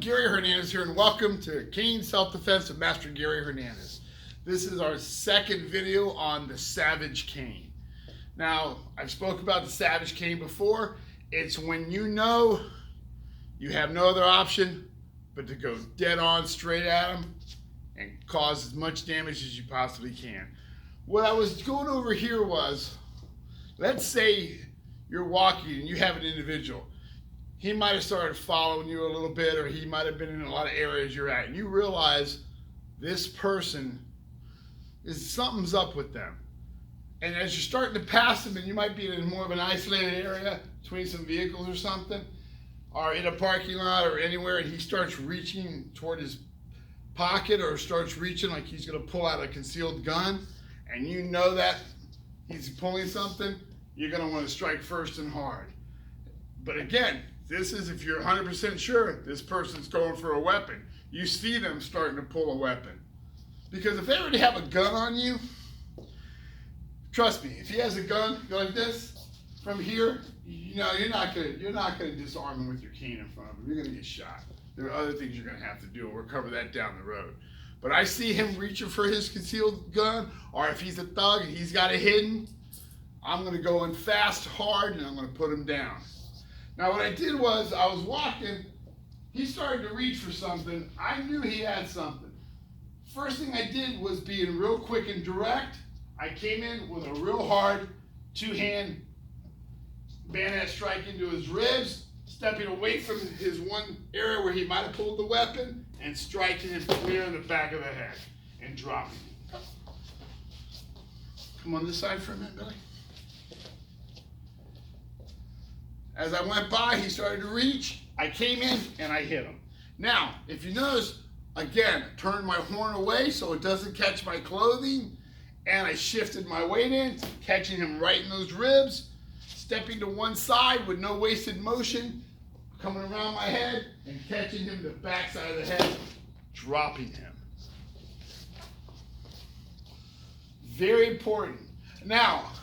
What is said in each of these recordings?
Gary Hernandez here, and welcome to Cane Self-Defense with Master Gary Hernandez. This is our second video on the Savage Cane. Now, I've spoke about the Savage Cane before. It's when you know you have no other option but to go dead on straight at them and cause as much damage as you possibly can. What I was going over here was, let's say you're walking and you have an individual. He might have started following you a little bit, or he might have been in a lot of areas you're at, and you realize this person something's up with them. And as you're starting to pass them, and you might be in more of an isolated area between some vehicles or something, or in a parking lot or anywhere, and he starts reaching toward his pocket or starts reaching like he's going to pull out a concealed gun, and you know that he's pulling something, you're going to want to strike first and hard. But again, this is if you're 100% sure this person's going for a weapon. You see them starting to pull a weapon. Because if they already have a gun on you, trust me, if he has a gun, go like this, from here, you know, you're not gonna disarm him with your cane in front of him. You're gonna get shot. There are other things you're gonna have to do, and we'll cover that down the road. But I see him reaching for his concealed gun, or if he's a thug and he's got it hidden, I'm gonna go in fast, hard, and I'm gonna put him down. Now what I did was, I was walking, he started to reach for something, I knew he had something. First thing I did was being real quick and direct. I came in with a real hard two-hand bayonet strike into his ribs, stepping away from his one area where he might have pulled the weapon, and striking him clear in the back of the head, and dropping him. Come on this side for a minute, Billy. As I went by, he started to reach. I came in and I hit him. Now, if you notice, again, turned my horn away so it doesn't catch my clothing, and I shifted my weight in, catching him right in those ribs, stepping to one side with no wasted motion, coming around my head and catching him the back side of the head, dropping him. Very important. Now,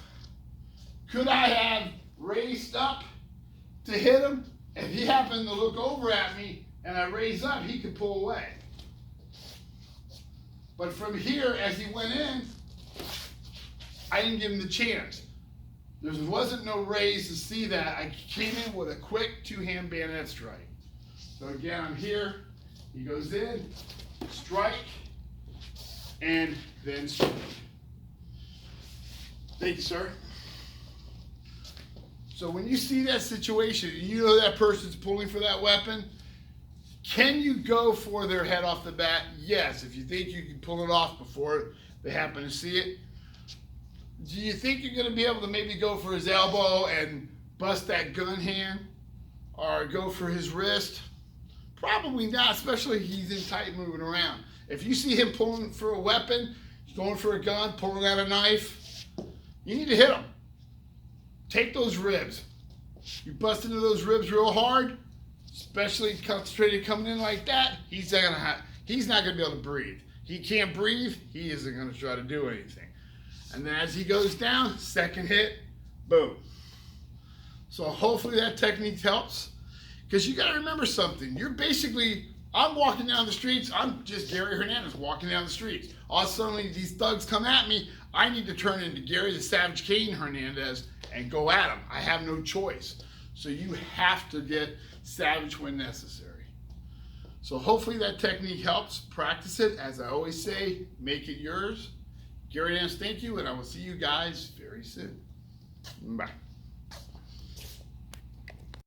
could I have raised up to hit him? If he happened to look over at me and I raised up, he could pull away. But from here, as he went in, I didn't give him the chance. There wasn't no raise to see that. I came in with a quick two-hand bayonet strike. So again, I'm here. He goes in, strike, and then strike. Thank you, sir. So when you see that situation, and you know that person's pulling for that weapon, can you go for their head off the bat? Yes, if you think you can pull it off before they happen to see it. Do you think you're going to be able to maybe go for his elbow and bust that gun hand, or go for his wrist? Probably not, especially if he's in tight moving around. If you see him pulling for a weapon, going for a gun, pulling out a knife, you need to hit him. Take those ribs. You bust into those ribs real hard, especially concentrated coming in like that, he's not going to be able to breathe. He can't breathe, he isn't going to try to do anything. And then as he goes down, second hit, boom. So hopefully that technique helps. Because you got to remember something. You're basically, I'm walking down the streets, I'm just Gary Hernandez walking down the streets. All of a sudden these thugs come at me, I need to turn into Gary the Savage Cane Hernandez and go at them. I have no choice. So you have to get savage when necessary. So hopefully that technique helps. Practice it. As I always say, make it yours. Gary Hernandez, thank you, and I will see you guys very soon. Bye.